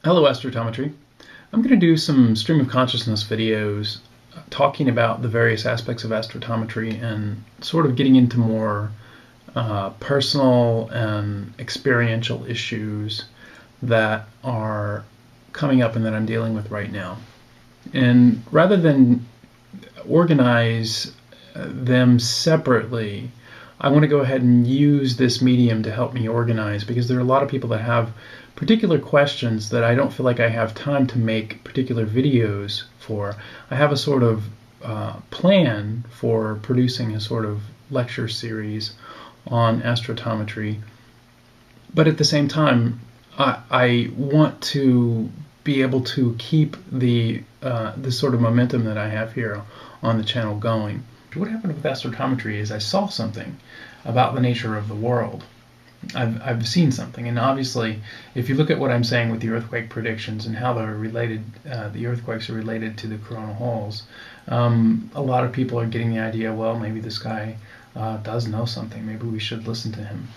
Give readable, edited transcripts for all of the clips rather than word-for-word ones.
Hello, Astrophotometry. I'm going to do some stream of consciousness videos talking about the various aspects of astrophotometry and sort of getting into more personal and experiential issues that are coming up and that I'm dealing with right now. And rather than organize them separately, I want to go ahead and use this medium to help me organize, because there are a lot of people that have particular questions that I don't feel like I have time to make particular videos for. I have a sort of plan for producing a sort of lecture series on astrophotometry, but at the same time I want to be able to keep the sort of momentum that I have here on the channel going. What happened with astrophotometry is I saw something about the nature of the world. I've seen something, and obviously if you look at what I'm saying with the earthquake predictions and how they're related, the earthquakes are related to the coronal holes, a lot of people are getting the idea, well, maybe this guy does know something, maybe we should listen to him.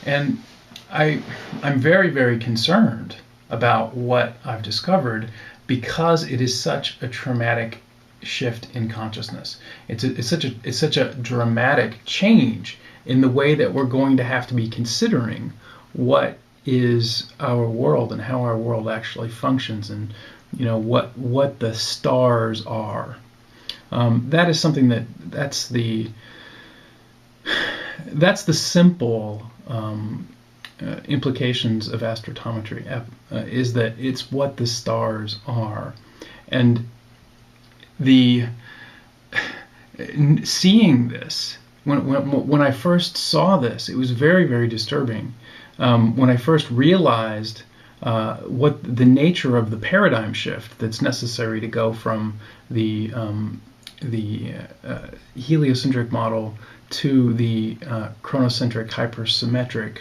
And I'm very, very concerned about what I've discovered, because it is such a traumatic shift in consciousness. It's such a dramatic change in the way that we're going to have to be considering what is our world and how our world actually functions, and what the stars are. That is something that's the simple implications of astrophotometry, is that it's what the stars are. And seeing this, when I first saw this, it was very, very disturbing. When I first realized what the nature of the paradigm shift that's necessary to go from the heliocentric model to the chronocentric hypersymmetric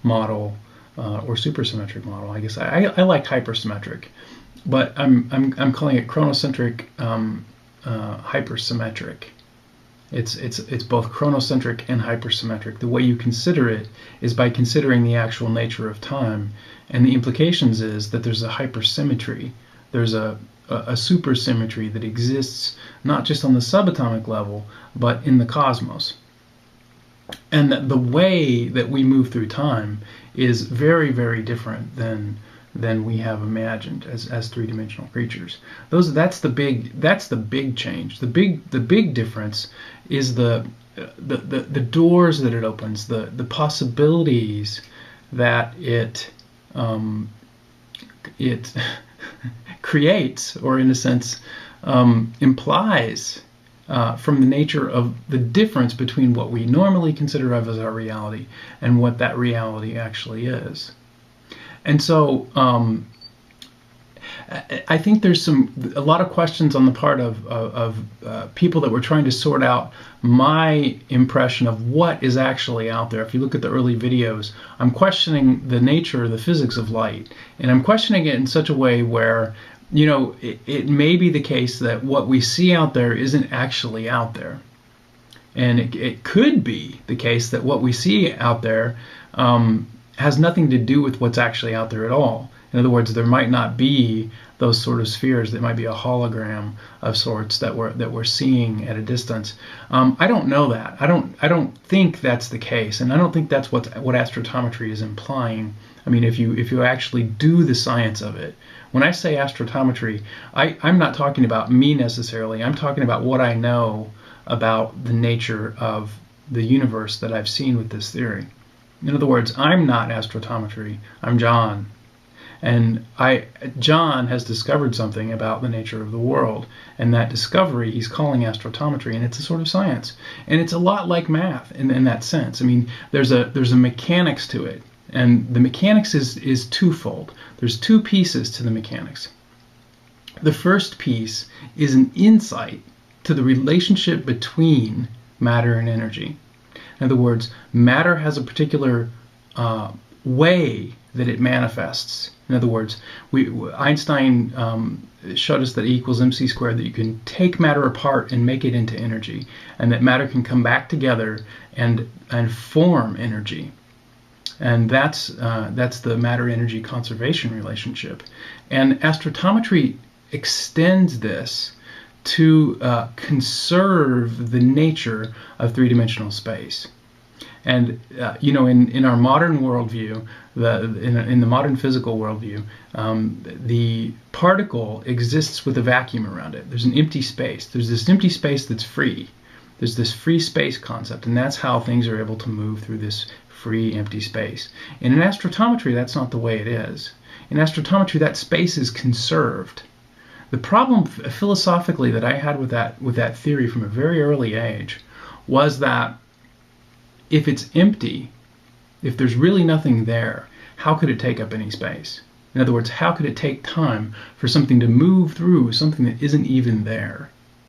model, or supersymmetric model. I guess I like hypersymmetric, but I'm calling it chronocentric hypersymmetric. It's both chronocentric and hypersymmetric. The way you consider it is by considering the actual nature of time, and the implications is that there's a hypersymmetry. There's a supersymmetry that exists not just on the subatomic level, but in the cosmos. And that the way that we move through time is very, very different than we have imagined as three-dimensional creatures. That's the big change. The big difference is the doors that it opens, the possibilities that it creates, or in a sense implies, from the nature of the difference between what we normally consider of as our reality and what that reality actually is. And so I think there's a lot of questions on the part of people that were trying to sort out my impression of what is actually out there. If you look at the early videos, I'm questioning the nature, the physics of light, and I'm questioning it in such a way where, it may be the case that what we see out there isn't actually out there. And it could be the case that what we see out there has nothing to do with what's actually out there at all. In other words, there might not be those sort of spheres. That might be a hologram of sorts that we're seeing at a distance. I don't know that. I don't think that's the case, and I don't think that's what astrophotometry is implying. I mean, if you actually do the science of it. When I say astrophotometry, I'm not talking about me necessarily. I'm talking about what I know about the nature of the universe that I've seen with this theory. In other words, I'm not astrophotometry. I'm John. And John has discovered something about the nature of the world, and that discovery he's calling astrophotometry, and it's a sort of science. And it's a lot like math in that sense. I mean, there's a mechanics to it, and the mechanics is twofold. There's two pieces to the mechanics. The first piece is an insight to the relationship between matter and energy. In other words, matter has a particular way that it manifests. In other words, Einstein showed us that E equals mc squared, that you can take matter apart and make it into energy, and that matter can come back together and form energy. And that's the matter-energy conservation relationship. And astrotometry extends this to conserve the nature of three-dimensional space. And in our modern worldview, in the modern physical worldview, the particle exists with a vacuum around it. There's an empty space. There's this empty space that's free. There's this free space concept, and that's how things are able to move through this free, empty space. And in astrotometry, that's not the way it is. In astrotometry, that space is conserved. The problem philosophically that I had with that theory from a very early age was that if it's empty, if there's really nothing there, how could it take up any space? In other words, how could it take time for something to move through something that isn't even there?